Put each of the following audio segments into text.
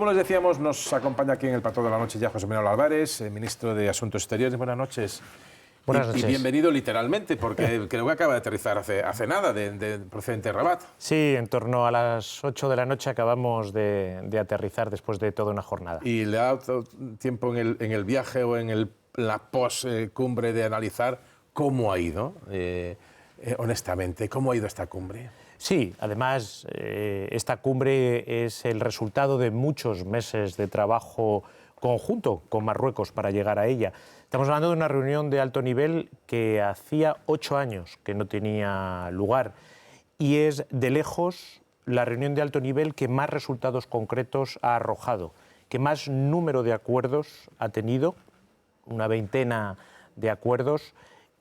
como les decíamos, nos acompaña aquí en el plató de la noche ya José Manuel Álvarez, ministro de Asuntos Exteriores. Buenas noches. Buenas noches. Y bienvenido literalmente, porque creo que acaba de aterrizar hace nada, procedente de Rabat. Sí, en torno a las 8 de la noche acabamos de aterrizar después de toda una jornada. ¿Y le ha dado tiempo en el viaje o en la post-cumbre de analizar cómo ha ido, honestamente, cómo ha ido esta cumbre? Sí, además esta cumbre es el resultado de muchos meses de trabajo conjunto con Marruecos para llegar a ella. Estamos hablando de una reunión de alto nivel que hacía 8 años que no tenía lugar y es de lejos la reunión de alto nivel que más resultados concretos ha arrojado, que más número de acuerdos ha tenido, una veintena de acuerdos,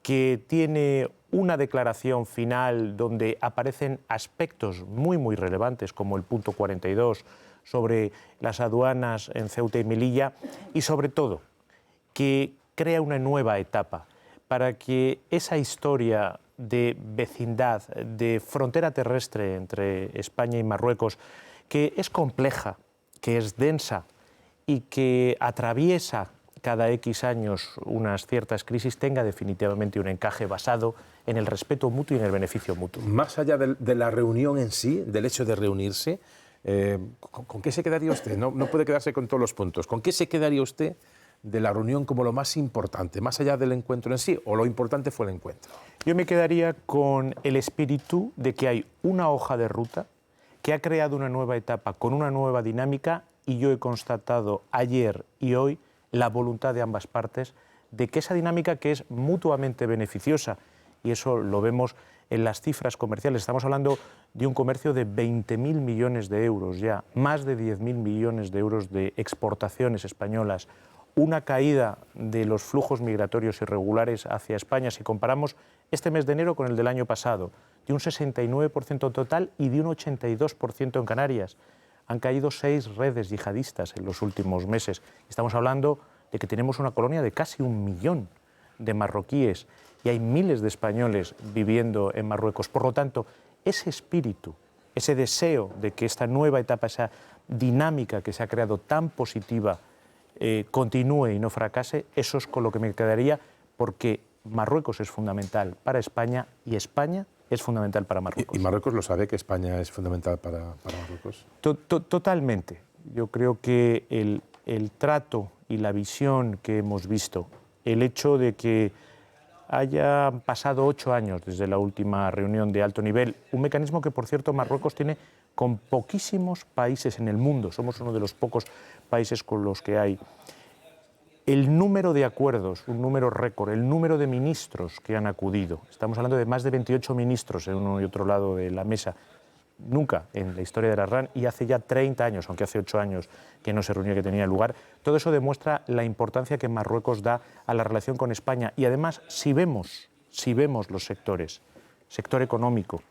que tiene una declaración final donde aparecen aspectos muy relevantes como el punto 42 sobre las aduanas en Ceuta y Melilla y sobre todo que crea una nueva etapa para que esa historia de vecindad, de frontera terrestre entre España y Marruecos, que es compleja, que es densa y que atraviesa cada X años unas ciertas crisis, tenga definitivamente un encaje basado en el respeto mutuo y en el beneficio mutuo. Más allá de la reunión en sí, del hecho de reunirse, ¿con qué se quedaría usted? No puede quedarse con todos los puntos. ¿Con qué se quedaría usted de la reunión como lo más importante, más allá del encuentro en sí, o lo importante fue el encuentro? Yo me quedaría con el espíritu de que hay una hoja de ruta que ha creado una nueva etapa con una nueva dinámica y yo he constatado ayer y hoy la voluntad de ambas partes de que esa dinámica que es mutuamente beneficiosa, y eso lo vemos en las cifras comerciales, estamos hablando de un comercio de 20.000 millones de euros ya, más de 10.000 millones de euros de exportaciones españolas, una caída de los flujos migratorios irregulares hacia España, si comparamos este mes de enero con el del año pasado, de un 69% total y de un 82% en Canarias. Han caído 6 redes yihadistas en los últimos meses. Estamos hablando de que tenemos una colonia de casi 1 millón de marroquíes y hay miles de españoles viviendo en Marruecos. Por lo tanto, ese espíritu, ese deseo de que esta nueva etapa, esa dinámica que se ha creado tan positiva, continúe y no fracase, eso es con lo que me quedaría, porque Marruecos es fundamental para España y España es fundamental para Marruecos. ¿Y Marruecos lo sabe que España es fundamental para Marruecos? Totalmente. Yo creo que el trato y la visión que hemos visto, el hecho de que hayan pasado 8 años desde la última reunión de alto nivel, un mecanismo que, por cierto, Marruecos tiene con poquísimos países en el mundo, somos uno de los pocos países con los que hay. El número de acuerdos, un número récord, el número de ministros que han acudido, estamos hablando de más de 28 ministros en uno y otro lado de la mesa, nunca en la historia de la RAN y hace ya 30 años, aunque hace 8 años que no se reunía, que tenía lugar, todo eso demuestra la importancia que Marruecos da a la relación con España y además si vemos los sectores, sector económico,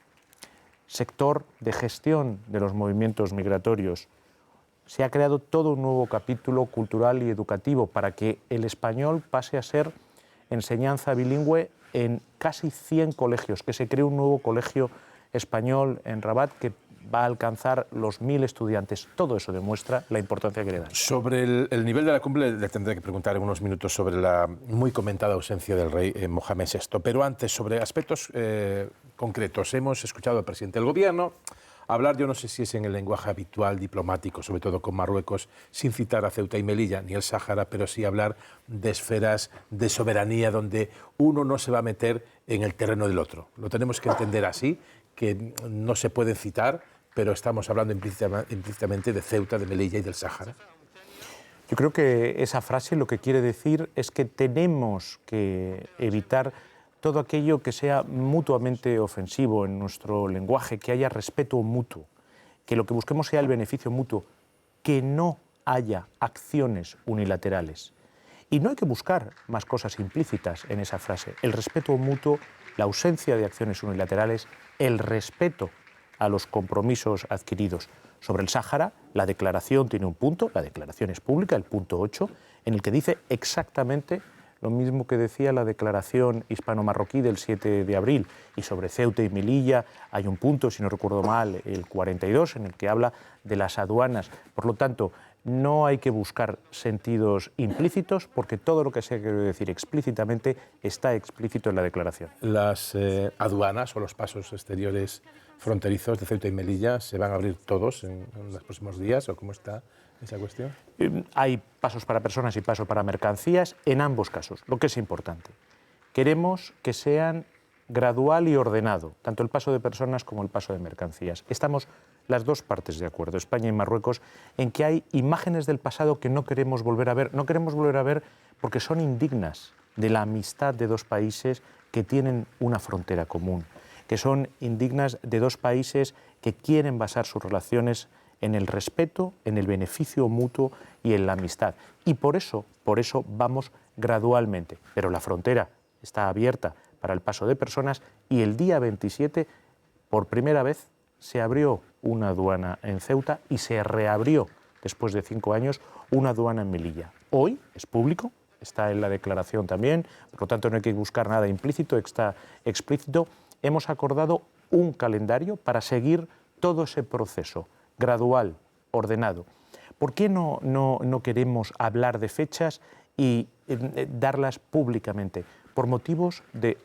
sector de gestión de los movimientos migratorios, se ha creado todo un nuevo capítulo cultural y educativo para que el español pase a ser enseñanza bilingüe en casi 100 colegios, que se cree un nuevo colegio español en Rabat que va a alcanzar los 1.000 estudiantes. Todo eso demuestra la importancia que le dan. Sobre el nivel de la cumbre le tendré que preguntar en unos minutos sobre la muy comentada ausencia del rey Mohamed VI. Pero antes, sobre aspectos concretos. Hemos escuchado al presidente del gobierno hablar, yo no sé si es en el lenguaje habitual diplomático, sobre todo con Marruecos, sin citar a Ceuta y Melilla ni el Sáhara, pero sí hablar de esferas de soberanía donde uno no se va a meter en el terreno del otro. Lo tenemos que entender así, que no se pueden citar, pero estamos hablando implícitamente de Ceuta, de Melilla y del Sáhara. Yo creo que esa frase lo que quiere decir es que tenemos que evitar todo aquello que sea mutuamente ofensivo en nuestro lenguaje, que haya respeto mutuo, que lo que busquemos sea el beneficio mutuo, que no haya acciones unilaterales. Y no hay que buscar más cosas implícitas en esa frase. El respeto mutuo, la ausencia de acciones unilaterales, el respeto a los compromisos adquiridos. Sobre el Sáhara, la declaración tiene un punto, la declaración es pública, el punto 8, en el que dice exactamente lo mismo que decía la declaración hispano-marroquí del 7 de abril. Y sobre Ceuta y Melilla hay un punto, si no recuerdo mal, el 42, en el que habla de las aduanas. Por lo tanto, no hay que buscar sentidos implícitos porque todo lo que se ha querido decir explícitamente está explícito en la declaración. ¿Las aduanas o los pasos exteriores fronterizos de Ceuta y Melilla se van a abrir todos en los próximos días o cómo está esa cuestión? Hay pasos para personas y pasos para mercancías en ambos casos, lo que es importante. Queremos que sean gradual y ordenado, tanto el paso de personas como el paso de mercancías. Estamos las dos partes de acuerdo, España y Marruecos, en que hay imágenes del pasado que no queremos volver a ver. No queremos volver a ver porque son indignas de la amistad de dos países que tienen una frontera común, que son indignas de dos países que quieren basar sus relaciones en el respeto, en el beneficio mutuo y en la amistad. Y por eso vamos gradualmente. Pero la frontera está abierta para el paso de personas y el día 27, por primera vez, se abrió una aduana en Ceuta y se reabrió, después de 5 años, una aduana en Melilla. Hoy es público, está en la declaración también, por lo tanto no hay que buscar nada implícito, está explícito. Hemos acordado un calendario para seguir todo ese proceso, gradual, ordenado. ¿Por qué no queremos hablar de fechas y darlas públicamente? Por motivos de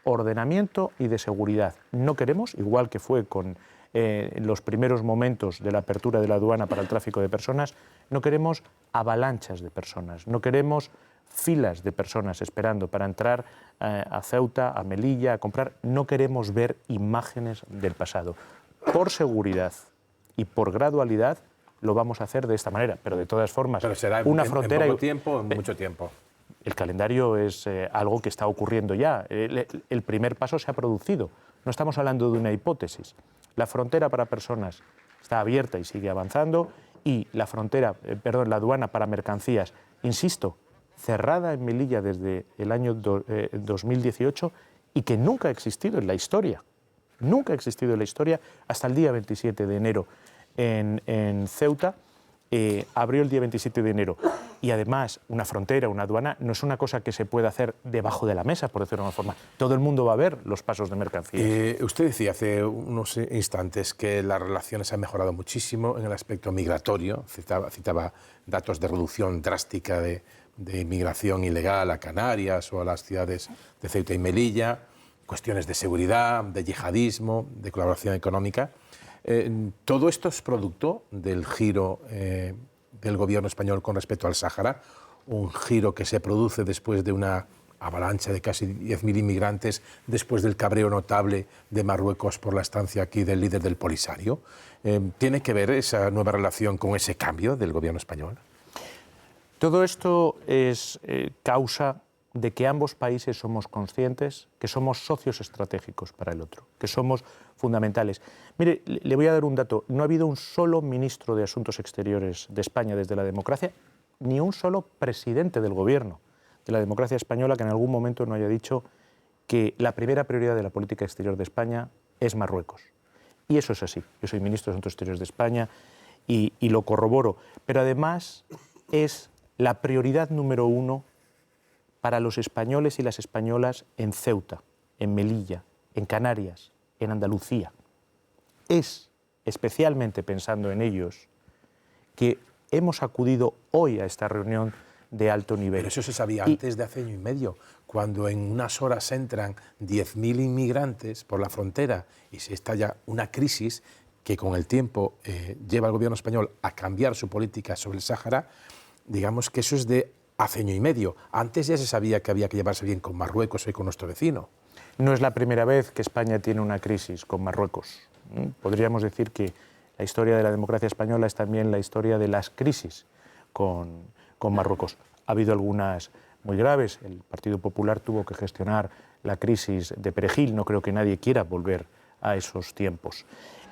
ordenamiento y de seguridad. No queremos, igual que fue con los primeros momentos de la apertura de la aduana para el tráfico de personas, no queremos avalanchas de personas, no queremos filas de personas esperando para entrar a Ceuta, a Melilla, a comprar. No queremos ver imágenes del pasado. Por seguridad y por gradualidad lo vamos a hacer de esta manera, pero de todas formas, pero será una frontera en poco tiempo o en mucho tiempo. El calendario es algo que está ocurriendo ya. El primer paso se ha producido. No estamos hablando de una hipótesis. La frontera para personas está abierta y sigue avanzando y la aduana para mercancías, insisto, cerrada en Melilla desde el año 2018 y que nunca ha existido en la historia. Nunca ha existido en la historia hasta el día 27 de enero en Ceuta. Abrió el día 27 de enero. Y además, una frontera, una aduana, no es una cosa que se pueda hacer debajo de la mesa, por decirlo de alguna forma. Todo el mundo va a ver los pasos de mercancías. Usted decía hace unos instantes que las relaciones han mejorado muchísimo en el aspecto migratorio. Citaba datos de reducción drástica de inmigración ilegal a Canarias o a las ciudades de Ceuta y Melilla, cuestiones de seguridad, de yihadismo, de colaboración económica. ¿Todo esto es producto del giro del gobierno español con respecto al Sáhara? Un giro que se produce después de una avalancha de casi 10.000 inmigrantes, después del cabreo notable de Marruecos por la estancia aquí del líder del Polisario. ¿Tiene que ver esa nueva relación con ese cambio del gobierno español? Todo esto es causa de que ambos países somos conscientes que somos socios estratégicos para el otro, que somos fundamentales. Mire, le voy a dar un dato. No ha habido un solo ministro de Asuntos Exteriores de España desde la democracia, ni un solo presidente del gobierno de la democracia española que en algún momento no haya dicho que la primera prioridad de la política exterior de España es Marruecos. Y eso es así. Yo soy ministro de Asuntos Exteriores de España y lo corroboro. Pero además es la prioridad número 1 para los españoles y las españolas en Ceuta, en Melilla, en Canarias, en Andalucía. Es especialmente pensando en ellos que hemos acudido hoy a esta reunión de alto nivel. Pero eso se sabía antes de hace año y medio, cuando en unas horas entran 10.000 inmigrantes por la frontera y se estalla una crisis que con el tiempo lleva al gobierno español a cambiar su política sobre el Sáhara. Digamos que eso es de hace año y medio. Antes ya se sabía que había que llevarse bien con Marruecos y con nuestro vecino. No es la primera vez que España tiene una crisis con Marruecos. Podríamos decir que la historia de la democracia española es también la historia de las crisis con Marruecos. Ha habido algunas muy graves. El Partido Popular tuvo que gestionar la crisis de Perejil. No creo que nadie quiera volver a esos tiempos.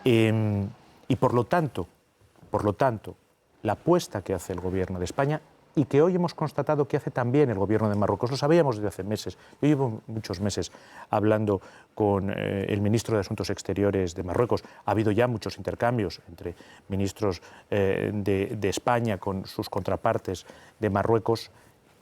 Y por lo tanto, la apuesta que hace el Gobierno de España y que hoy hemos constatado que hace también el Gobierno de Marruecos, lo sabíamos desde hace meses. Yo llevo muchos meses hablando con el ministro de Asuntos Exteriores de Marruecos. Ha habido ya muchos intercambios entre ministros de España con sus contrapartes de Marruecos.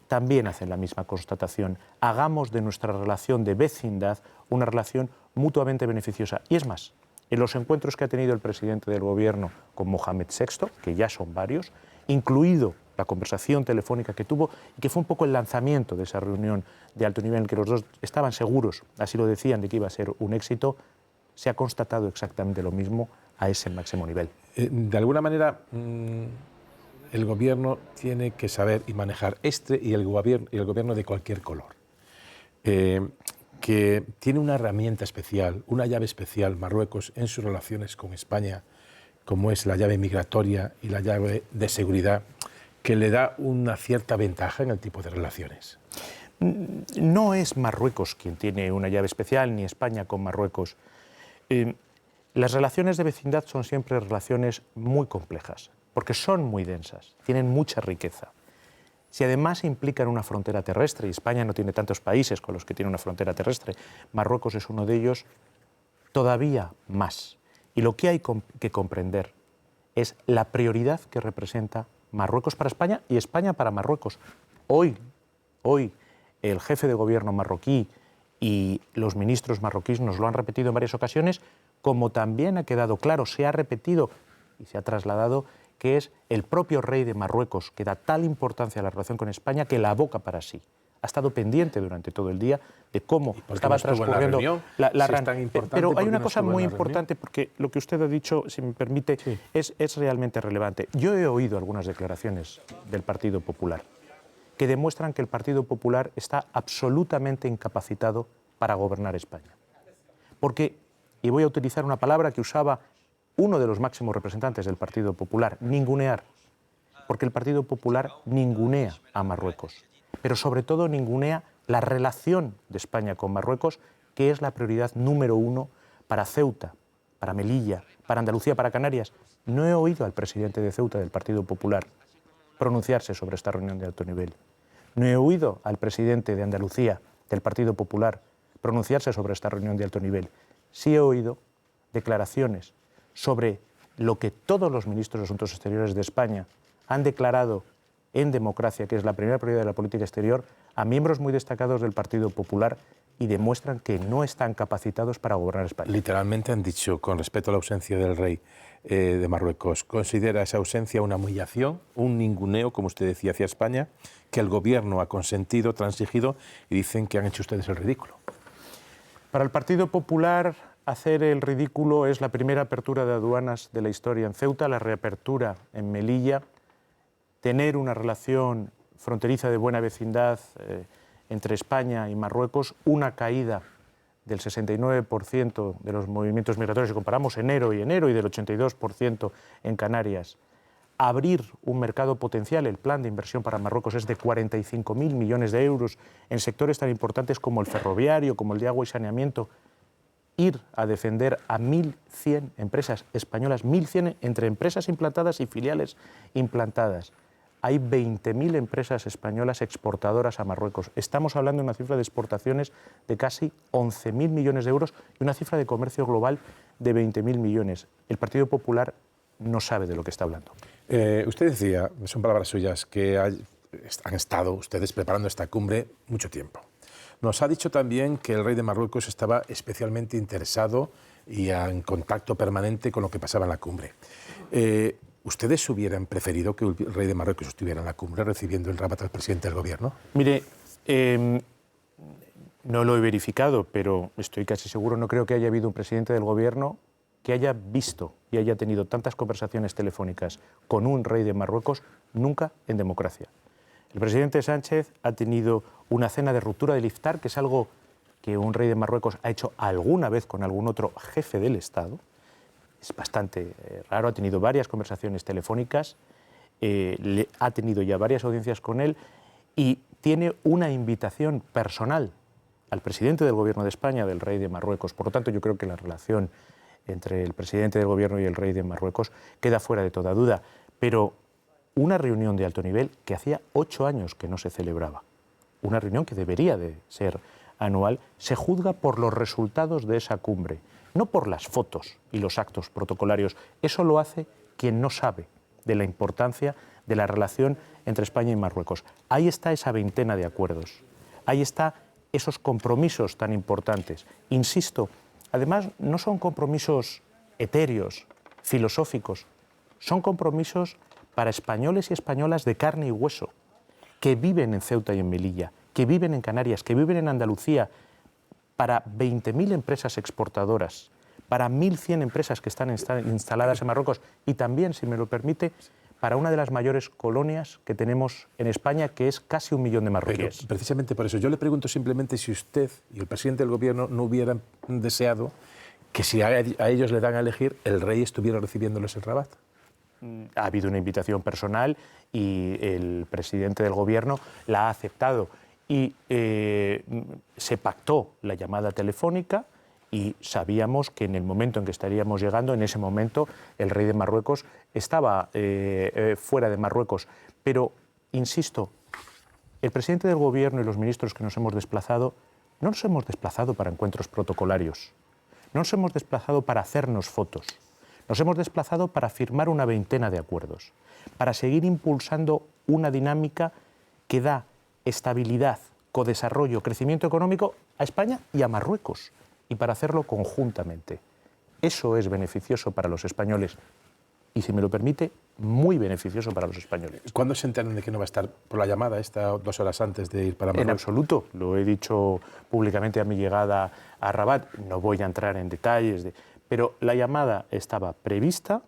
También hacen la misma constatación. Hagamos de nuestra relación de vecindad una relación mutuamente beneficiosa. Y es más, en los encuentros que ha tenido el presidente del Gobierno con Mohamed VI, que ya son varios, incluido la conversación telefónica que tuvo y que fue un poco el lanzamiento de esa reunión de alto nivel en que los dos estaban seguros, así lo decían, de que iba a ser un éxito. Se ha constatado exactamente lo mismo a ese máximo nivel. De alguna manera, el gobierno tiene que saber y manejar y el gobierno de cualquier color, que tiene una herramienta especial, una llave especial, Marruecos, en sus relaciones con España, como es la llave migratoria y la llave de seguridad, que le da una cierta ventaja en el tipo de relaciones. No es Marruecos quien tiene una llave especial, ni España con Marruecos. Las relaciones de vecindad son siempre relaciones muy complejas, porque son muy densas, tienen mucha riqueza. Si además implican una frontera terrestre, y España no tiene tantos países con los que tiene una frontera terrestre, Marruecos es uno de ellos, todavía más. Y lo que hay que comprender es la prioridad que representa Marruecos para España y España para Marruecos. Hoy el jefe de gobierno marroquí y los ministros marroquíes nos lo han repetido en varias ocasiones, como también ha quedado claro, se ha repetido y se ha trasladado, que es el propio rey de Marruecos, que da tal importancia a la relación con España que la aboca para sí. Ha estado pendiente durante todo el día de cómo estaba transcurriendo la reunión. Pero hay una cosa muy importante, porque lo que usted ha dicho, si me permite, sí, es realmente relevante. Yo he oído algunas declaraciones del Partido Popular que demuestran que el Partido Popular está absolutamente incapacitado para gobernar España. Porque, y voy a utilizar una palabra que usaba uno de los máximos representantes del Partido Popular, ningunear, porque el Partido Popular ningunea a Marruecos, pero sobre todo ningunea la relación de España con Marruecos, que es la prioridad número uno para Ceuta, para Melilla, para Andalucía, para Canarias. No he oído al presidente de Ceuta del Partido Popular pronunciarse sobre esta reunión de alto nivel. No he oído al presidente de Andalucía del Partido Popular pronunciarse sobre esta reunión de alto nivel. Sí he oído declaraciones sobre lo que todos los ministros de Asuntos Exteriores de España han declarado en democracia, que es la primera prioridad de la política exterior, a miembros muy destacados del Partido Popular, y demuestran que no están capacitados para gobernar España. Literalmente han dicho, con respecto a la ausencia del rey de Marruecos, ¿considera esa ausencia una humillación, un ninguneo, como usted decía, hacia España, que el gobierno ha consentido, transigido, y dicen que han hecho ustedes el ridículo? Para el Partido Popular, hacer el ridículo es la primera apertura de aduanas de la historia en Ceuta, la reapertura en Melilla, tener una relación fronteriza de buena vecindad entre España y Marruecos, una caída del 69% de los movimientos migratorios, si comparamos enero, y del 82% en Canarias. Abrir un mercado potencial, el plan de inversión para Marruecos es de 45.000 millones de euros en sectores tan importantes como el ferroviario, como el de agua y saneamiento. Ir a defender a 1.100 empresas españolas, 1.100 entre empresas implantadas y filiales implantadas. Hay 20.000 empresas españolas exportadoras a Marruecos. Estamos hablando de una cifra de exportaciones de casi 11.000 millones de euros y una cifra de comercio global de 20.000 millones. El Partido Popular no sabe de lo que está hablando. Usted decía, son palabras suyas, que han estado ustedes preparando esta cumbre mucho tiempo. Nos ha dicho también que el rey de Marruecos estaba especialmente interesado y en contacto permanente con lo que pasaba en la cumbre. ¿Ustedes hubieran preferido que el rey de Marruecos estuviera en la cumbre recibiendo el Rabat al presidente del gobierno? Mire, no lo he verificado, pero estoy casi seguro, no creo que haya habido un presidente del gobierno que haya visto y haya tenido tantas conversaciones telefónicas con un rey de Marruecos nunca en democracia. El presidente Sánchez ha tenido una cena de ruptura del iftar, que es algo que un rey de Marruecos ha hecho alguna vez con algún otro jefe del Estado. Es bastante raro, ha tenido varias conversaciones telefónicas, ha tenido ya varias audiencias con él y tiene una invitación personal al presidente del gobierno de España, del rey de Marruecos. Por lo tanto, yo creo que la relación entre el presidente del gobierno y el rey de Marruecos queda fuera de toda duda. Pero una reunión de alto nivel que hacía 8 años que no se celebraba, una reunión que debería de ser anual, se juzga por los resultados de esa cumbre, no por las fotos y los actos protocolarios. Eso lo hace quien no sabe de la importancia de la relación entre España y Marruecos. Ahí está esa veintena de acuerdos, ahí están esos compromisos tan importantes. Insisto, además no son compromisos etéreos, filosóficos, son compromisos para españoles y españolas de carne y hueso, que viven en Ceuta y en Melilla, que viven en Canarias, que viven en Andalucía, para 20.000 empresas exportadoras, para 1.100 empresas que están instaladas en Marruecos y también, si me lo permite, para una de las mayores colonias que tenemos en España, que es casi 1 millón de marroquíes. Pero precisamente por eso, yo le pregunto simplemente si usted y el presidente del Gobierno no hubieran deseado que si a ellos le dan a elegir, el rey estuviera recibiéndoles en Rabat. Ha habido una invitación personal y el presidente del Gobierno la ha aceptado. Y se pactó la llamada telefónica y sabíamos que en el momento en que estaríamos llegando, en ese momento el rey de Marruecos estaba fuera de Marruecos. Pero, insisto, el presidente del Gobierno y los ministros que nos hemos desplazado, no nos hemos desplazado para encuentros protocolarios, no nos hemos desplazado para hacernos fotos, nos hemos desplazado para firmar una veintena de acuerdos, para seguir impulsando una dinámica que da estabilidad, codesarrollo, crecimiento económico a España y a Marruecos, y para hacerlo conjuntamente. Eso es beneficioso para los españoles y, si me lo permite, muy beneficioso para los españoles. ¿Cuándo se enteran de que no va a estar por la llamada esta 2 horas antes de ir para Marruecos? En absoluto, lo he dicho públicamente a mi llegada a Rabat, no voy a entrar en detalles, pero la llamada estaba prevista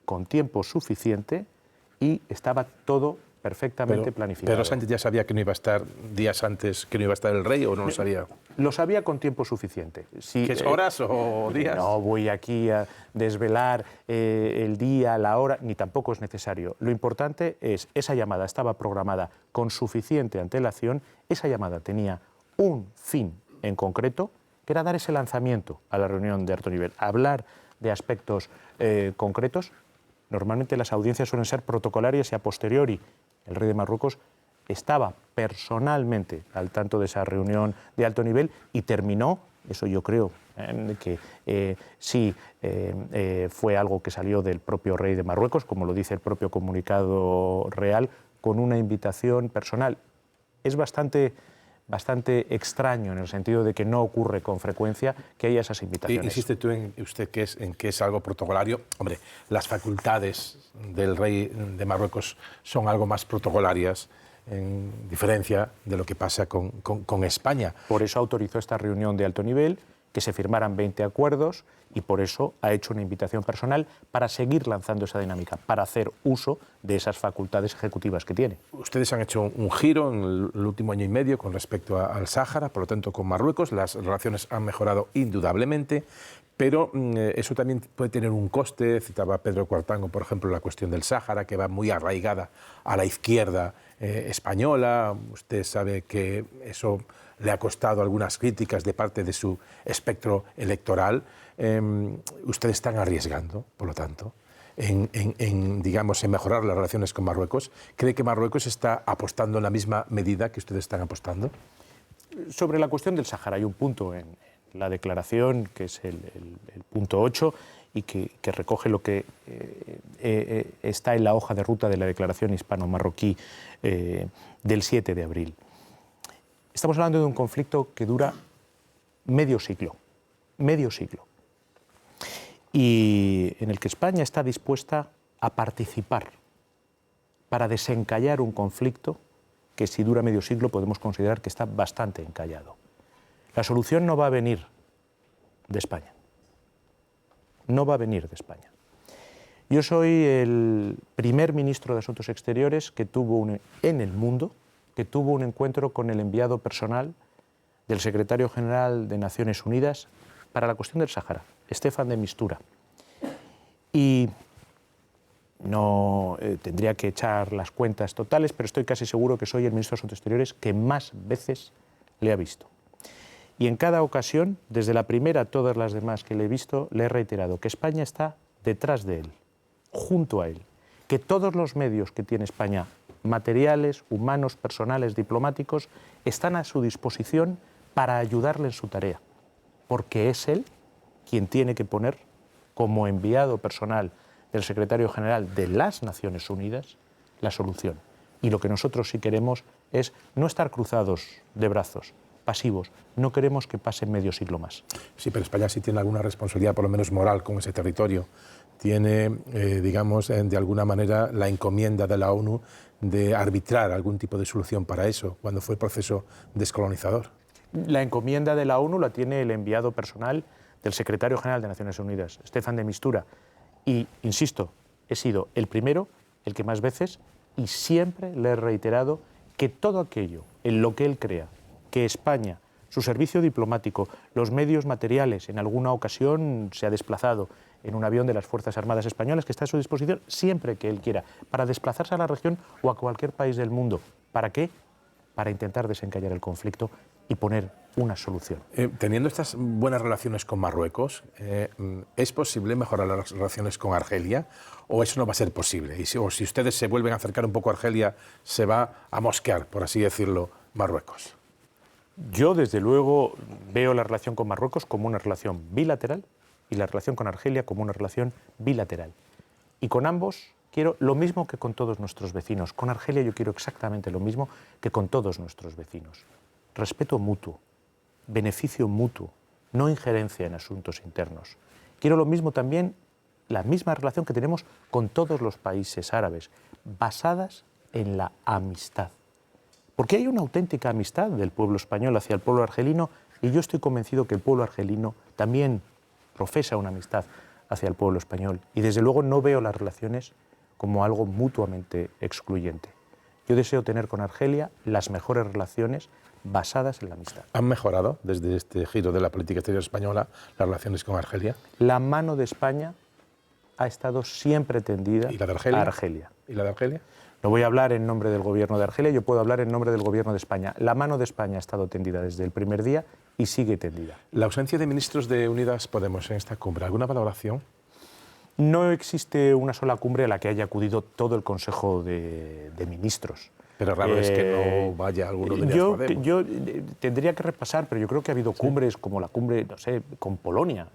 con tiempo suficiente y estaba todo perfectamente planificado. ¿Pedro Sánchez ya sabía que no iba a estar días antes, que no iba a estar el rey, o no lo sabía? Lo sabía con tiempo suficiente. ¿Qué es horas o días? No voy aquí a desvelar el día, la hora, ni tampoco es necesario. Lo importante es, esa llamada estaba programada con suficiente antelación, esa llamada tenía un fin en concreto, que era dar ese lanzamiento a la reunión de alto nivel, hablar de aspectos concretos. Normalmente las audiencias suelen ser protocolarias y a posteriori. El rey de Marruecos estaba personalmente al tanto de esa reunión de alto nivel y terminó, eso yo creo que sí fue algo que salió del propio rey de Marruecos, como lo dice el propio comunicado real, con una invitación personal. Es bastante extraño en el sentido de que no ocurre con frecuencia que haya esas invitaciones. ¿Insiste usted en que es algo protocolario? Hombre, las facultades del rey de Marruecos son algo más protocolarias, en diferencia de lo que pasa con España. Por eso autorizó esta reunión de alto nivel, que se firmaran 20 acuerdos, y por eso ha hecho una invitación personal para seguir lanzando esa dinámica, para hacer uso de esas facultades ejecutivas que tiene. Ustedes han hecho un giro en el último año y medio con respecto al Sáhara, por lo tanto con Marruecos, las relaciones han mejorado indudablemente, pero eso también puede tener un coste. Citaba Pedro Cuartango, por ejemplo, la cuestión del Sáhara, que va muy arraigada a la izquierda española. Usted sabe que eso le ha costado algunas críticas de parte de su espectro electoral. Ustedes están arriesgando, por lo tanto, en mejorar las relaciones con Marruecos. ¿Cree que Marruecos está apostando en la misma medida que ustedes están apostando? Sobre la cuestión del Sáhara hay un punto en la declaración, que es el punto 8, y que recoge lo que está en la hoja de ruta de la declaración hispano-marroquí del 7 de abril. Estamos hablando de un conflicto que dura medio siglo, y en el que España está dispuesta a participar para desencallar un conflicto que, si dura medio siglo, podemos considerar que está bastante encallado. La solución no va a venir de España. No va a venir de España. Yo soy el primer ministro de Asuntos Exteriores que tuvo en el mundo que tuvo un encuentro con el enviado personal del secretario general de Naciones Unidas para la cuestión del Sáhara, Staffan de Mistura. Y no tendría que echar las cuentas totales, pero estoy casi seguro que soy el ministro de Asuntos Exteriores que más veces le ha visto. Y en cada ocasión, desde la primera a todas las demás que le he visto, le he reiterado que España está detrás de él, junto a él, que todos los medios que tiene España, materiales, humanos, personales, diplomáticos, están a su disposición para ayudarle en su tarea, porque es él quien tiene que poner como enviado personal del secretario general de las Naciones Unidas la solución. Y lo que nosotros sí queremos es no estar cruzados de brazos, pasivos. No queremos que pase medio siglo más. Sí, pero España sí tiene alguna responsabilidad, por lo menos moral, con ese territorio. Tiene, digamos, de alguna manera la encomienda de la ONU de arbitrar algún tipo de solución para eso, cuando fue el proceso descolonizador. La encomienda de la ONU la tiene el enviado personal del secretario general de Naciones Unidas, Stefan de Mistura. Y, insisto, he sido el primero, el que más veces, y siempre le he reiterado que todo aquello en lo que él crea que España, su servicio diplomático, los medios materiales, en alguna ocasión se ha desplazado en un avión de las Fuerzas Armadas Españolas que está a su disposición siempre que él quiera, para desplazarse a la región o a cualquier país del mundo. ¿Para qué? Para intentar desencallar el conflicto y poner una solución. Teniendo estas buenas relaciones con Marruecos, ¿es posible mejorar las relaciones con Argelia o eso no va a ser posible? O si ustedes se vuelven a acercar un poco a Argelia, se va a mosquear, por así decirlo, Marruecos. Yo, desde luego, veo la relación con Marruecos como una relación bilateral y la relación con Argelia como una relación bilateral. Y con ambos quiero lo mismo que con todos nuestros vecinos. Con Argelia yo quiero exactamente lo mismo que con todos nuestros vecinos. Respeto mutuo, beneficio mutuo, no injerencia en asuntos internos. Quiero lo mismo también, la misma relación que tenemos con todos los países árabes, basadas en la amistad. Porque hay una auténtica amistad del pueblo español hacia el pueblo argelino y yo estoy convencido que el pueblo argelino también profesa una amistad hacia el pueblo español. Y desde luego no veo las relaciones como algo mutuamente excluyente. Yo deseo tener con Argelia las mejores relaciones basadas en la amistad. ¿Han mejorado desde este giro de la política exterior española las relaciones con Argelia? La mano de España ha estado siempre tendida ¿Y la de Argelia? a Argelia. ¿Y la de Argelia? No voy a hablar en nombre del gobierno de Argelia, yo puedo hablar en nombre del gobierno de España. La mano de España ha estado tendida desde el primer día y sigue tendida. La ausencia de ministros de Unidas Podemos en esta cumbre, ¿alguna valoración? No existe una sola cumbre a la que haya acudido todo el Consejo de Ministros. Pero raro es que no vaya alguno de Unidas Podemos. Yo tendría que repasar, pero yo creo que ha habido cumbres como la cumbre, no sé, con Polonia,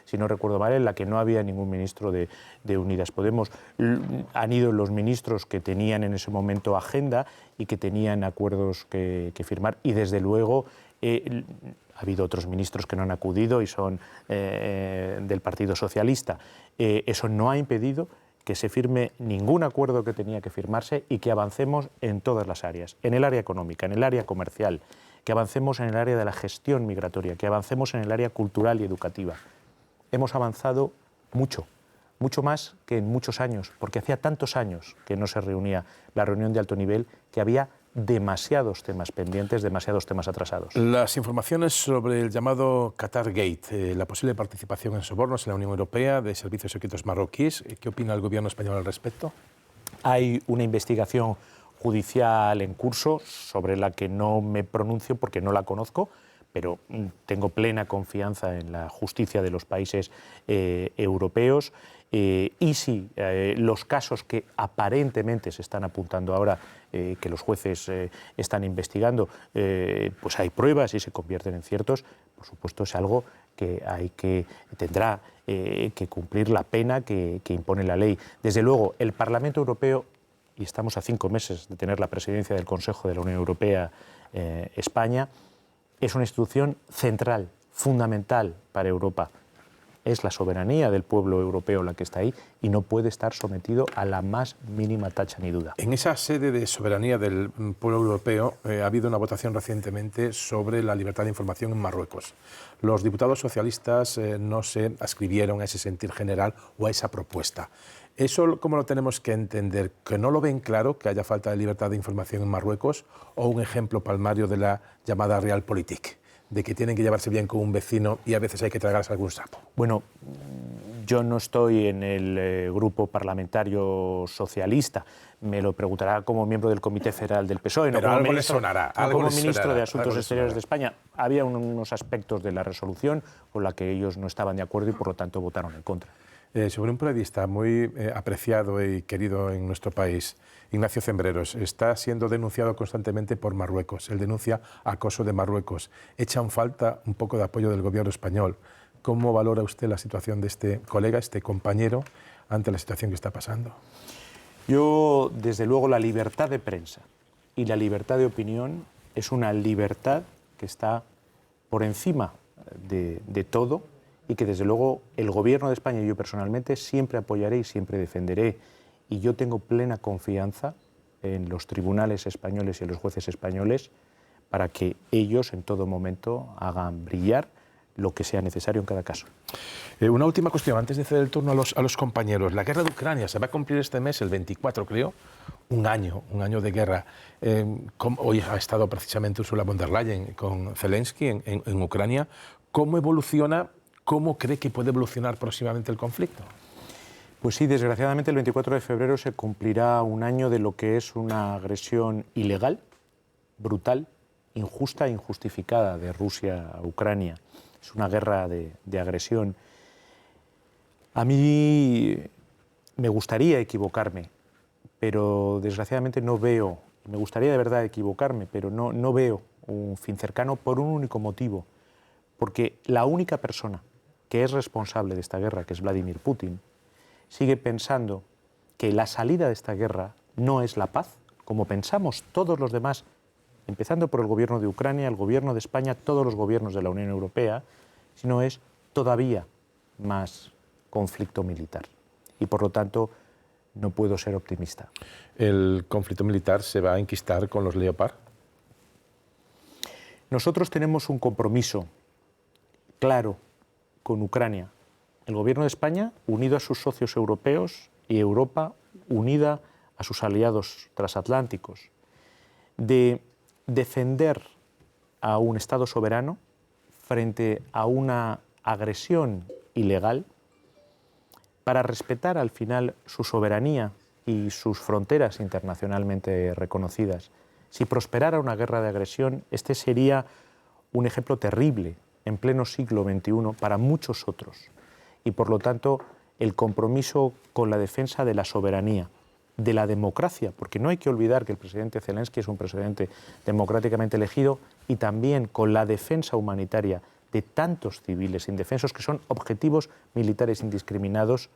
si no recuerdo mal, en la que no había ningún ministro de Unidas Podemos. Han ido los ministros que tenían en ese momento agenda y que tenían acuerdos que firmar y desde luego ha habido otros ministros que no han acudido y son del Partido Socialista. Eso no ha impedido que se firme ningún acuerdo que tenía que firmarse y que avancemos en todas las áreas, en el área económica, en el área comercial, que avancemos en el área de la gestión migratoria, que avancemos en el área cultural y educativa. Hemos avanzado mucho, mucho más que en muchos años, porque hacía tantos años que no se reunía la reunión de alto nivel que había demasiados temas pendientes, demasiados temas atrasados. Las informaciones sobre el llamado Qatar Gate, la posible participación en sobornos en la Unión Europea de servicios secretos marroquíes, ¿qué opina el gobierno español al respecto? Hay una investigación judicial en curso sobre la que no me pronuncio porque no la conozco, pero tengo plena confianza en la justicia de los países europeos. Y si los casos que aparentemente se están apuntando ahora, que los jueces están investigando, pues hay pruebas y se convierten en ciertos, por supuesto es algo que tendrá que cumplir la pena que impone la ley. Desde luego, el Parlamento Europeo, y estamos a 5 meses de tener la presidencia del Consejo de la Unión Europea, España, es una institución central, fundamental para Europa. Es la soberanía del pueblo europeo la que está ahí y no puede estar sometido a la más mínima tacha ni duda. En esa sede de soberanía del pueblo europeo ha habido una votación recientemente sobre la libertad de información en Marruecos. Los diputados socialistas no se adscribieron a ese sentir general o a esa propuesta. ¿Eso cómo lo tenemos que entender? ¿Que no lo ven claro, que haya falta de libertad de información en Marruecos, o un ejemplo palmario de la llamada Realpolitik, de que tienen que llevarse bien con un vecino y a veces hay que tragarse algún sapo? Bueno, yo no estoy en el grupo parlamentario socialista. Me lo preguntará como miembro del Comité Federal del PSOE. Pero algo le sonará. Como ministro de Asuntos Exteriores de España. Había unos aspectos de la resolución con la que ellos no estaban de acuerdo y por lo tanto votaron en contra. Sobre un periodista muy apreciado y querido en nuestro país, Ignacio Cembreros, está siendo denunciado constantemente por Marruecos. Él denuncia acoso de Marruecos. Echan falta un poco de apoyo del gobierno español. ¿Cómo valora usted la situación de este colega, este compañero, ante la situación que está pasando? Yo, desde luego, la libertad de prensa y la libertad de opinión es una libertad que está por encima de todo y que desde luego el Gobierno de España y yo personalmente siempre apoyaré y siempre defenderé. Y yo tengo plena confianza en los tribunales españoles y en los jueces españoles para que ellos en todo momento hagan brillar lo que sea necesario en cada caso. Una última cuestión, antes de ceder el turno a los compañeros. La guerra de Ucrania se va a cumplir este mes, el 24 creo, un año de guerra. Hoy ha estado precisamente Ursula von der Leyen con Zelensky en Ucrania. ¿Cómo evoluciona, cómo cree que puede evolucionar próximamente el conflicto? Pues sí, desgraciadamente el 24 de febrero se cumplirá un año de lo que es una agresión ilegal, brutal, injusta e injustificada de Rusia a Ucrania. Es una guerra de agresión. A mí me gustaría equivocarme, pero desgraciadamente no veo, me gustaría de verdad equivocarme, pero no veo un fin cercano por un único motivo, porque la única persona que es responsable de esta guerra, que es Vladimir Putin, sigue pensando que la salida de esta guerra no es la paz, como pensamos todos los demás, empezando por el gobierno de Ucrania, el gobierno de España, todos los gobiernos de la Unión Europea, sino es todavía más conflicto militar. Y por lo tanto, no puedo ser optimista. ¿El conflicto militar se va a enquistar con los Leopard? Nosotros tenemos un compromiso claro con Ucrania. El gobierno de España, unido a sus socios europeos, y Europa, unida a sus aliados transatlánticos, de defender a un Estado soberano frente a una agresión ilegal, para respetar al final su soberanía y sus fronteras internacionalmente reconocidas. Si prosperara una guerra de agresión, este sería un ejemplo terrible en pleno siglo XXI para muchos otros. Y por lo tanto, el compromiso con la defensa de la soberanía, de la democracia, porque no hay que olvidar que el presidente Zelensky es un presidente democráticamente elegido, y también con la defensa humanitaria de tantos civiles indefensos que son objetivos militares indiscriminados,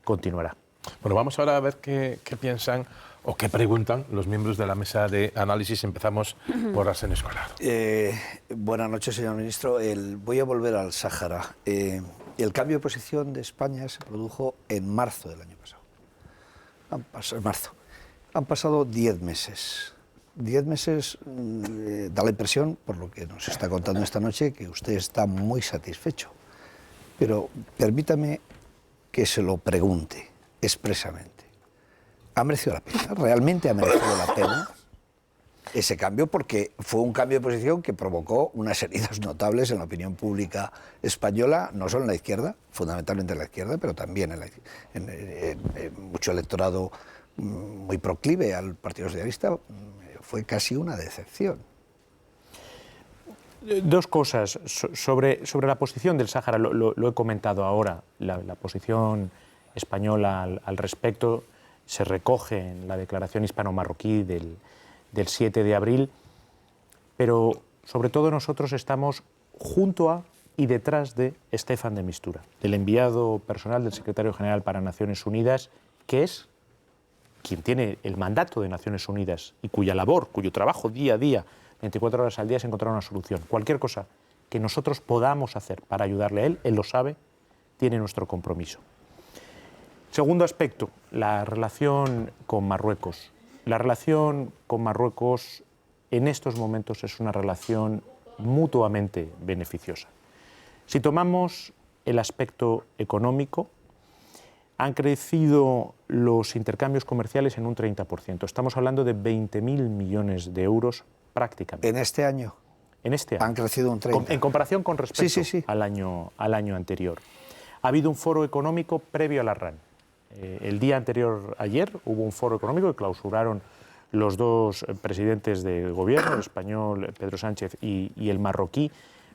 continuará. Bueno, vamos ahora a ver qué piensan o qué preguntan los miembros de la mesa de análisis. Empezamos por Arsène Escolar. Buenas noches, señor ministro. Voy a volver al Sáhara. El cambio de posición de España se produjo en marzo del año pasado. Han pasado 10 meses. 10 meses da la impresión, por lo que nos está contando esta noche, que usted está muy satisfecho. Pero permítame que se lo pregunte expresamente. ¿Ha merecido la pena? ¿Realmente ha merecido la pena ese cambio? Porque fue un cambio de posición que provocó unas heridas notables en la opinión pública española, no solo en la izquierda, fundamentalmente en la izquierda, pero también en mucho electorado muy proclive al Partido Socialista. Fue casi una decepción. Dos cosas. Sobre la posición del Sáhara, lo he comentado ahora. La posición española al respecto se recoge en la declaración hispano-marroquí del 7 de abril, pero sobre todo nosotros estamos junto a y detrás de Staffan de Mistura, del enviado personal del secretario general para Naciones Unidas, que es quien tiene el mandato de Naciones Unidas y cuya labor, cuyo trabajo día a día, 24 horas al día, es encontrar una solución. Cualquier cosa que nosotros podamos hacer para ayudarle a él lo sabe, tiene nuestro compromiso. Segundo aspecto, la relación con Marruecos. La relación con Marruecos en estos momentos es una relación mutuamente beneficiosa. Si tomamos el aspecto económico, han crecido los intercambios comerciales en un 30%. Estamos hablando de 20.000 millones de euros prácticamente. ¿En este año? En este año. Han crecido un 30%. En comparación con respecto al año anterior. Ha habido un foro económico previo a la RAN. El día anterior, ayer, hubo un foro económico que clausuraron los dos presidentes de gobierno, el español Pedro Sánchez y el marroquí,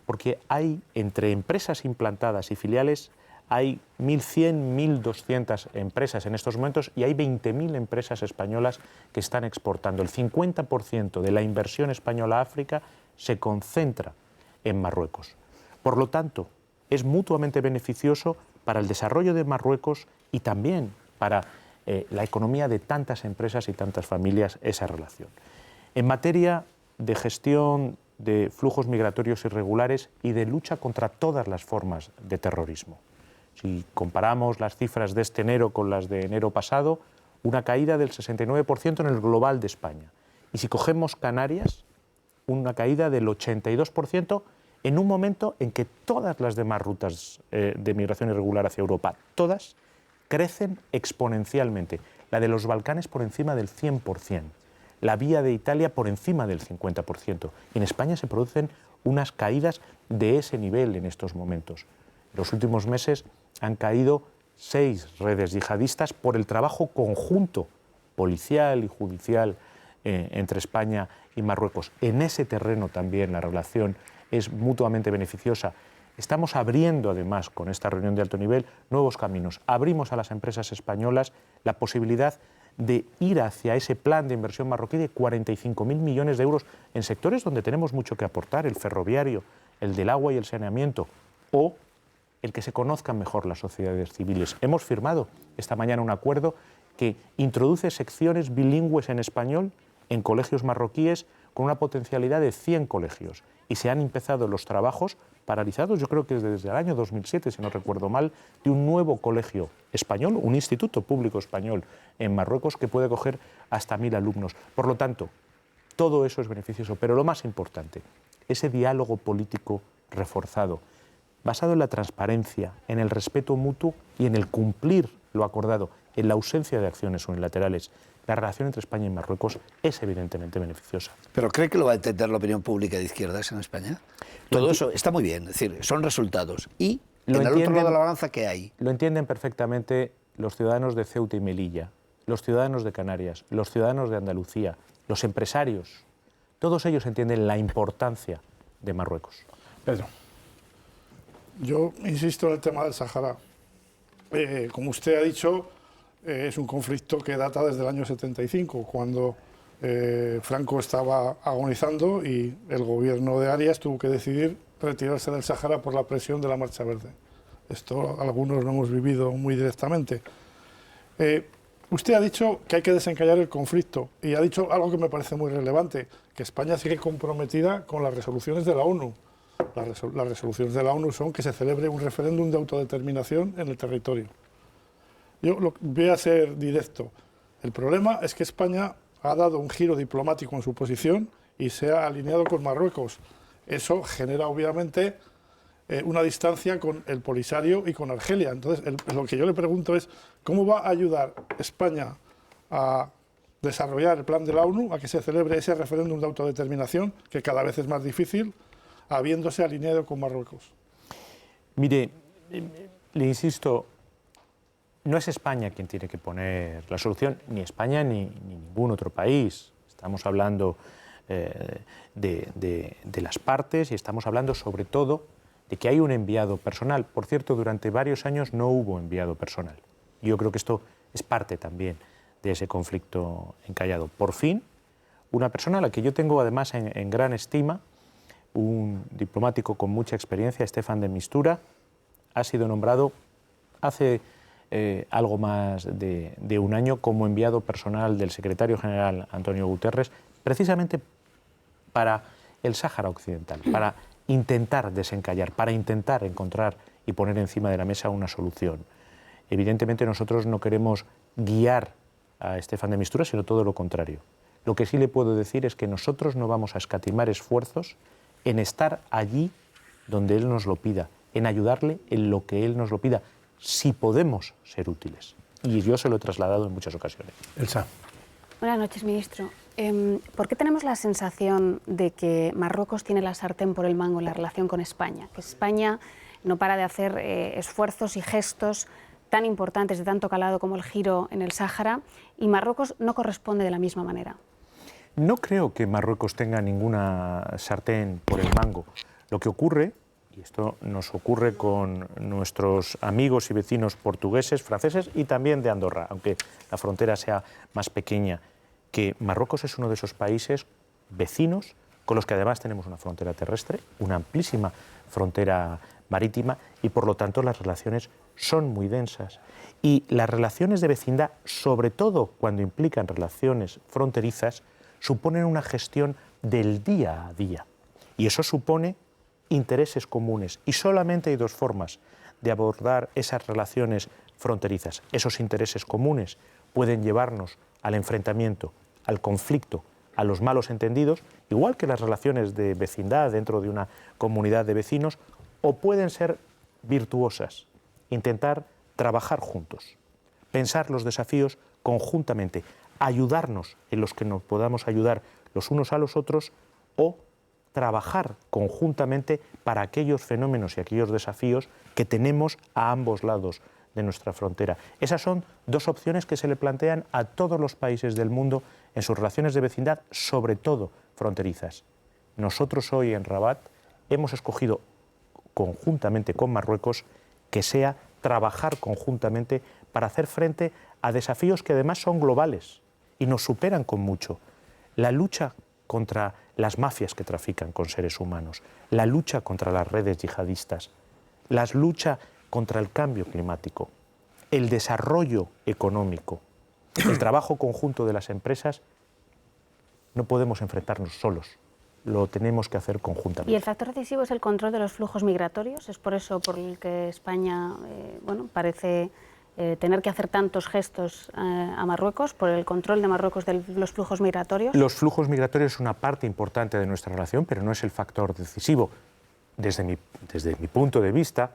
porque hay entre empresas implantadas y filiales, hay 1.100, 1.200 empresas en estos momentos y hay 20.000 empresas españolas que están exportando. El 50% de la inversión española a África se concentra en Marruecos. Por lo tanto, es mutuamente beneficioso para el desarrollo de Marruecos y también para la economía de tantas empresas y tantas familias esa relación. En materia de gestión de flujos migratorios irregulares y de lucha contra todas las formas de terrorismo. Si comparamos las cifras de este enero con las de enero pasado, una caída del 69% en el global de España. Y si cogemos Canarias, una caída del 82% en un momento en que todas las demás rutas de migración irregular hacia Europa, todas, crecen exponencialmente. La de los Balcanes por encima del 100%, la vía de Italia por encima del 50%. Y en España se producen unas caídas de ese nivel en estos momentos. En los últimos meses han caído 6 redes yihadistas por el trabajo conjunto policial y judicial entre España y Marruecos. En ese terreno también la relación es mutuamente beneficiosa. Estamos abriendo, además, con esta reunión de alto nivel, nuevos caminos. Abrimos a las empresas españolas la posibilidad de ir hacia ese plan de inversión marroquí de 45.000 millones de euros en sectores donde tenemos mucho que aportar, el ferroviario, el del agua y el saneamiento, o el que se conozcan mejor las sociedades civiles. Hemos firmado esta mañana un acuerdo que introduce secciones bilingües en español en colegios marroquíes con una potencialidad de 100 colegios. Y se han empezado los trabajos paralizados, yo creo que desde el año 2007, si no recuerdo mal, de un nuevo colegio español, un instituto público español en Marruecos que puede acoger hasta 1.000 alumnos. Por lo tanto, todo eso es beneficioso, pero lo más importante, ese diálogo político reforzado, basado en la transparencia, en el respeto mutuo y en el cumplir lo acordado, en la ausencia de acciones unilaterales. La relación entre España y Marruecos es evidentemente beneficiosa. ¿Pero cree que lo va a entender la opinión pública de izquierdas en España? Todo eso está muy bien, es decir, son resultados. Y en el otro lado de la balanza, ¿qué hay? Lo entienden perfectamente los ciudadanos de Ceuta y Melilla, los ciudadanos de Canarias, los ciudadanos de Andalucía, los empresarios. Todos ellos entienden la importancia de Marruecos. Pedro. Yo insisto en el tema del Sáhara. Como usted ha dicho, es un conflicto que data desde el año 75, cuando Franco estaba agonizando y el gobierno de Arias tuvo que decidir retirarse del Sáhara por la presión de la Marcha Verde. Esto algunos lo hemos vivido muy directamente. Usted ha dicho que hay que desencallar el conflicto y ha dicho algo que me parece muy relevante, que España sigue comprometida con las resoluciones de la ONU. Las resoluciones de la ONU son que se celebre un referéndum de autodeterminación en el territorio. Yo voy a ser directo. El problema es que España ha dado un giro diplomático en su posición y se ha alineado con Marruecos. Eso genera, obviamente, una distancia con el Polisario y con Argelia. Entonces, lo que yo le pregunto es, ¿cómo va a ayudar España a desarrollar el plan de la ONU, a que se celebre ese referéndum de autodeterminación, que cada vez es más difícil, habiéndose alineado con Marruecos? Mire, le insisto, no es España quien tiene que poner la solución, ni España ni ningún otro país. Estamos hablando de las partes y estamos hablando sobre todo de que hay un enviado personal. Por cierto, durante varios años no hubo enviado personal. Yo creo que esto es parte también de ese conflicto encallado. Por fin, una persona a la que yo tengo además en gran estima, un diplomático con mucha experiencia, Stefan de Mistura, ha sido nombrado hace algo más de un año como enviado personal del secretario general Antonio Guterres, precisamente para el Sáhara Occidental, para intentar desencallar, para intentar encontrar y poner encima de la mesa una solución. Evidentemente nosotros no queremos guiar a Stefan de Mistura, sino todo lo contrario. Lo que sí le puedo decir es que nosotros no vamos a escatimar esfuerzos en estar allí donde él nos lo pida, en ayudarle en lo que él nos lo pida, si podemos ser útiles. Y yo se lo he trasladado en muchas ocasiones. Elsa. Buenas noches, ministro. ¿Por qué tenemos la sensación de que Marruecos tiene la sartén por el mango en la relación con España? Que España no para de hacer esfuerzos y gestos tan importantes, de tanto calado como el giro en el Sáhara, y Marruecos no corresponde de la misma manera. No creo que Marruecos tenga ninguna sartén por el mango. Lo que ocurre, y esto nos ocurre con nuestros amigos y vecinos portugueses, franceses y también de Andorra, aunque la frontera sea más pequeña, que Marruecos es uno de esos países vecinos con los que además tenemos una frontera terrestre, una amplísima frontera marítima y por lo tanto las relaciones son muy densas. Y las relaciones de vecindad, sobre todo cuando implican relaciones fronterizas, suponen una gestión del día a día. Y eso supone intereses comunes. Y solamente hay dos formas de abordar esas relaciones fronterizas. Esos intereses comunes pueden llevarnos al enfrentamiento, al conflicto, a los malos entendidos, igual que las relaciones de vecindad dentro de una comunidad de vecinos, o pueden ser virtuosas, intentar trabajar juntos, pensar los desafíos conjuntamente, ayudarnos en los que nos podamos ayudar los unos a los otros o trabajar conjuntamente para aquellos fenómenos y aquellos desafíos que tenemos a ambos lados de nuestra frontera. Esas son dos opciones que se le plantean a todos los países del mundo en sus relaciones de vecindad, sobre todo fronterizas. Nosotros hoy en Rabat hemos escogido conjuntamente con Marruecos que sea trabajar conjuntamente para hacer frente a desafíos que además son globales y nos superan con mucho. La lucha contra las mafias que trafican con seres humanos, la lucha contra las redes yihadistas, la lucha contra el cambio climático, el desarrollo económico, el trabajo conjunto de las empresas, no podemos enfrentarnos solos, lo tenemos que hacer conjuntamente. ¿Y el factor decisivo es el control de los flujos migratorios? ¿Es por eso por el que España parece tener que hacer tantos gestos a Marruecos, por el control de Marruecos de los flujos migratorios? Los flujos migratorios es una parte importante de nuestra relación, pero no es el factor decisivo. Desde mi punto de vista,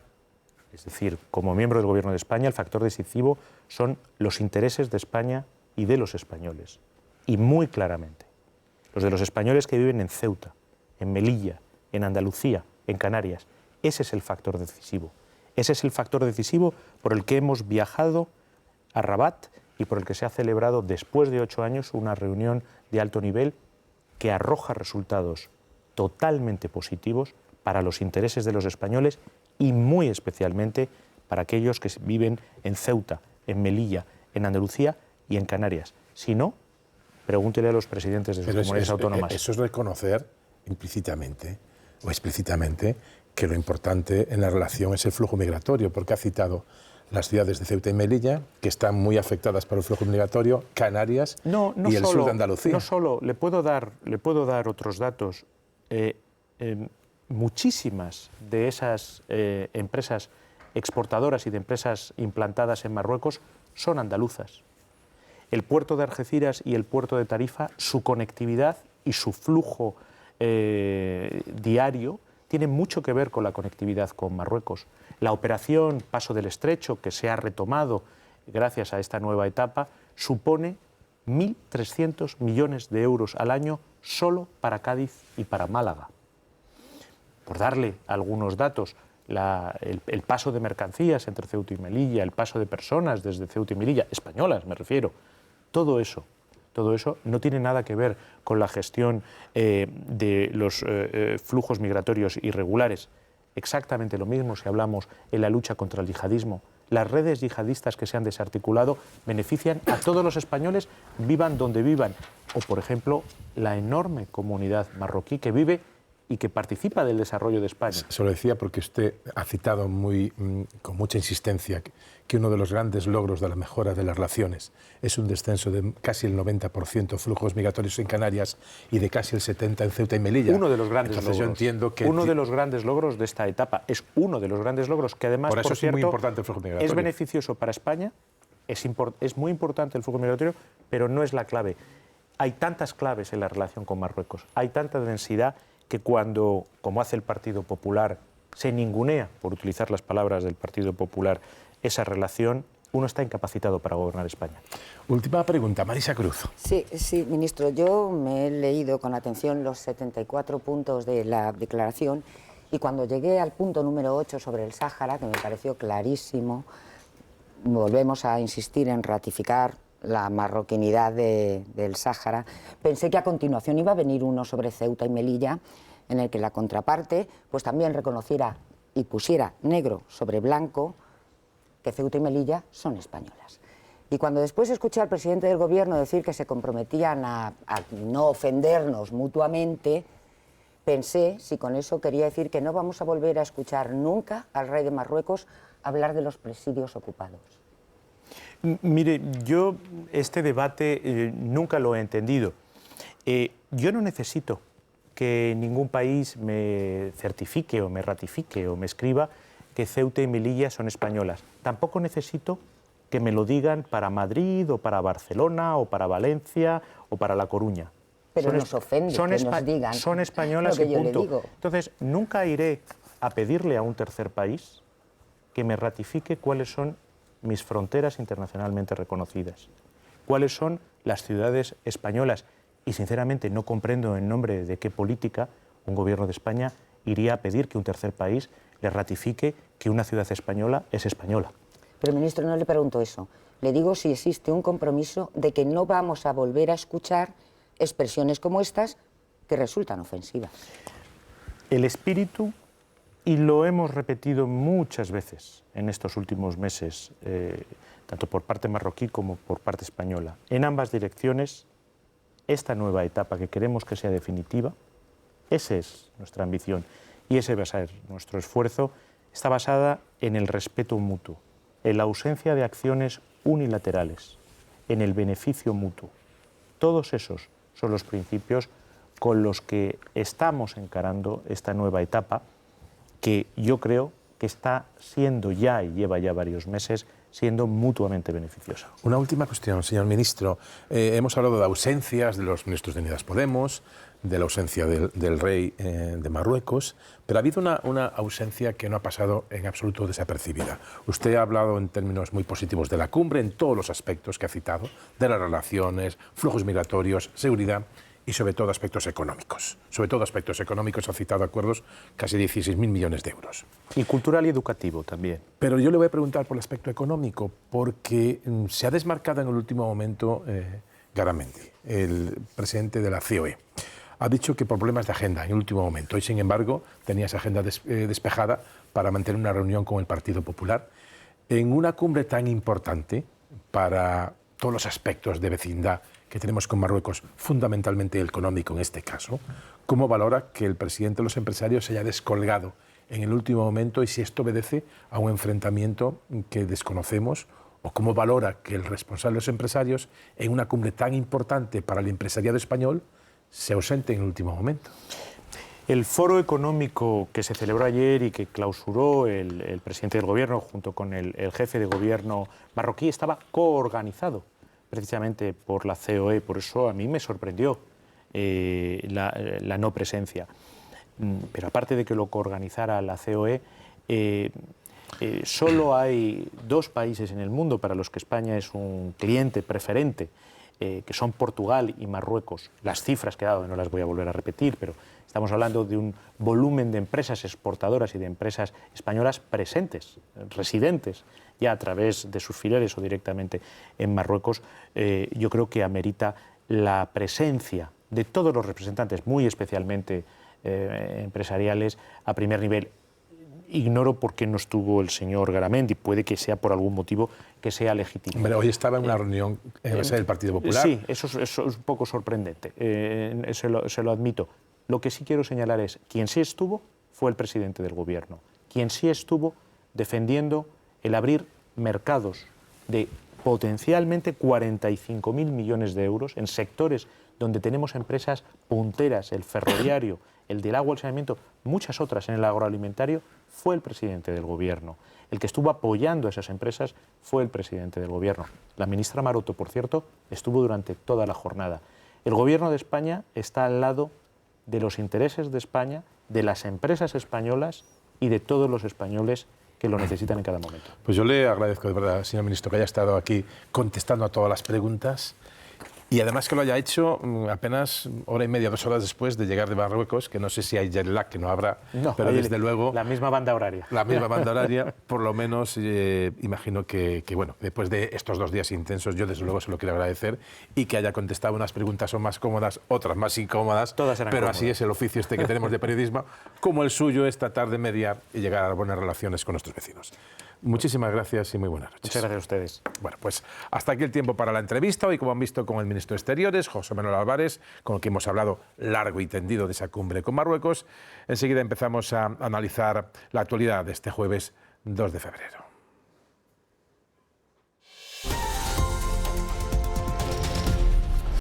es decir, como miembro del Gobierno de España, el factor decisivo son los intereses de España y de los españoles. Y muy claramente, los de los españoles que viven en Ceuta, en Melilla, en Andalucía, en Canarias. Ese es el factor decisivo. Ese es el factor decisivo por el que hemos viajado a Rabat y por el que se ha celebrado después de 8 años una reunión de alto nivel que arroja resultados totalmente positivos para los intereses de los españoles y muy especialmente para aquellos que viven en Ceuta, en Melilla, en Andalucía y en Canarias. Si no, pregúntele a los presidentes de sus comunidades autónomas. Eso es reconocer implícitamente o explícitamente que lo importante en la relación es el flujo migratorio, porque ha citado las ciudades de Ceuta y Melilla, que están muy afectadas por el flujo migratorio, Canarias y el sur de Andalucía. No solo, le puedo dar otros datos. Muchísimas de esas empresas exportadoras y de empresas implantadas en Marruecos son andaluzas. El puerto de Algeciras y el puerto de Tarifa, su conectividad y su flujo diario tiene mucho que ver con la conectividad con Marruecos. La operación Paso del Estrecho, que se ha retomado gracias a esta nueva etapa, supone 1.300 millones de euros al año solo para Cádiz y para Málaga. Por darle algunos datos, el paso de mercancías entre Ceuta y Melilla, el paso de personas desde Ceuta y Melilla, españolas me refiero, todo eso no tiene nada que ver con la gestión de los flujos migratorios irregulares. Exactamente lo mismo si hablamos en la lucha contra el yihadismo. Las redes yihadistas que se han desarticulado benefician a todos los españoles, vivan donde vivan. O, por ejemplo, la enorme comunidad marroquí que vive y que participa del desarrollo de España. Se lo decía porque usted ha citado con mucha insistencia que uno de los grandes logros de la mejora de las relaciones es un descenso de casi el 90% flujos migratorios en Canarias y de casi el 70% en Ceuta y Melilla. Uno de los grandes logros. Yo entiendo que uno de los grandes logros de esta etapa es uno de los grandes logros que además, por cierto, es muy importante el flujo migratorio. Es beneficioso para España, es muy importante el flujo migratorio, pero no es la clave. Hay tantas claves en la relación con Marruecos, hay tanta densidad que cuando, como hace el Partido Popular, se ningunea, por utilizar las palabras del Partido Popular, esa relación, uno está incapacitado para gobernar España. Última pregunta, Marisa Cruz. Sí, ministro, yo me he leído con atención los 74 puntos de la declaración y cuando llegué al punto número 8 sobre el Sáhara, que me pareció clarísimo, volvemos a insistir en ratificar la marroquinidad del Sáhara, pensé que a continuación iba a venir uno sobre Ceuta y Melilla, en el que la contraparte pues también reconociera y pusiera negro sobre blanco que Ceuta y Melilla son españolas. Y cuando después escuché al presidente del Gobierno decir que se comprometían a no ofendernos mutuamente, pensé si con eso quería decir que no vamos a volver a escuchar nunca al rey de Marruecos hablar de los presidios ocupados. Mire, yo este debate nunca lo he entendido. Yo no necesito que ningún país me certifique o me ratifique o me escriba que Ceuta y Melilla son españolas. Tampoco necesito que me lo digan para Madrid o para Barcelona o para Valencia o para La Coruña. Pero nos ofende que nos digan son españolas lo que y yo le punto. digo. Entonces, nunca iré a pedirle a un tercer país que me ratifique cuáles son mis fronteras internacionalmente reconocidas, cuáles son las ciudades españolas. Y, sinceramente, no comprendo en nombre de qué política un gobierno de España iría a pedir que un tercer país le ratifique que una ciudad española es española. Pero, ministro, no le pregunto eso. Le digo si existe un compromiso de que no vamos a volver a escuchar expresiones como estas que resultan ofensivas. El espíritu, y lo hemos repetido muchas veces en estos últimos meses, tanto por parte marroquí como por parte española, en ambas direcciones, esta nueva etapa que queremos que sea definitiva, esa es nuestra ambición y ese va a ser nuestro esfuerzo, está basada en el respeto mutuo, en la ausencia de acciones unilaterales, en el beneficio mutuo. Todos esos son los principios con los que estamos encarando esta nueva etapa, que yo creo que está siendo ya, y lleva ya varios meses, siendo mutuamente beneficiosa. Una última cuestión, señor ministro. Hemos hablado de ausencias de los ministros de Unidas Podemos, de la ausencia del rey de Marruecos, pero ha habido una ausencia que no ha pasado en absoluto desapercibida. Usted ha hablado en términos muy positivos de la cumbre, en todos los aspectos que ha citado, de las relaciones, flujos migratorios, seguridad y sobre todo aspectos económicos. Sobre todo aspectos económicos ha citado acuerdos casi 16.000 millones de euros. Y cultural y educativo también. Pero yo le voy a preguntar por el aspecto económico, porque se ha desmarcado en el último momento Garamendi, el presidente de la COE. Ha dicho que por problemas de agenda en el último momento, y sin embargo tenía esa agenda despejada para mantener una reunión con el Partido Popular en una cumbre tan importante para todos los aspectos de vecindad que tenemos con Marruecos, fundamentalmente el económico en este caso. ¿Cómo valora que el presidente de los empresarios se haya descolgado en el último momento y si esto obedece a un enfrentamiento que desconocemos? ¿O cómo valora que el responsable de los empresarios, en una cumbre tan importante para el empresariado español, se ausente en el último momento? El foro económico que se celebró ayer y que clausuró el presidente del gobierno junto con el jefe de gobierno marroquí estaba coorganizado precisamente por la COE, por eso a mí me sorprendió la no presencia. Pero aparte de que lo coorganizara la COE, solo hay dos países en el mundo para los que España es un cliente preferente, que son Portugal y Marruecos. Las cifras que he dado no las voy a volver a repetir, pero estamos hablando de un volumen de empresas exportadoras y de empresas españolas presentes, residentes, ya a través de sus filiales o directamente en Marruecos. Yo creo que amerita la presencia de todos los representantes, muy especialmente empresariales, a primer nivel. Ignoro por qué no estuvo el señor Garamendi, puede que sea por algún motivo que sea legítimo. Hombre, hoy estaba en una reunión en la sede del Partido Popular. Sí, eso es un poco sorprendente, se lo admito. Lo que sí quiero señalar es, quien sí estuvo fue el presidente del gobierno, quien sí estuvo defendiendo el abrir mercados de potencialmente 45.000 millones de euros en sectores donde tenemos empresas punteras, el ferroviario, el del agua, el saneamiento, muchas otras en el agroalimentario, fue el presidente del gobierno. El que estuvo apoyando a esas empresas fue el presidente del gobierno. La ministra Maroto, por cierto, estuvo durante toda la jornada. El gobierno de España está al lado de los intereses de España, de las empresas españolas y de todos los españoles que lo necesitan en cada momento. Pues yo le agradezco de verdad, señor ministro, que haya estado aquí contestando a todas las preguntas y además que lo haya hecho apenas hora y media, 2 horas después de llegar de Marruecos, que no sé si hay jet lag, que no habrá, no, pero desde luego... La misma banda horaria. La misma banda horaria, por lo menos imagino que, bueno, después de estos 2 días intensos, yo desde luego se lo quiero agradecer y que haya contestado. Unas preguntas son más cómodas, otras más incómodas, todas eran pero cómodas. Así es el oficio este que tenemos de periodismo, como el suyo es tratar de mediar y llegar a buenas relaciones con nuestros vecinos. Muchísimas gracias y muy buenas noches. Muchas gracias a ustedes. Bueno, pues hasta aquí el tiempo para la entrevista. Hoy, como han visto, con el ministro de Exteriores, José Manuel Álvarez, con el que hemos hablado largo y tendido de esa cumbre con Marruecos. Enseguida empezamos a analizar la actualidad de este jueves 2 de febrero.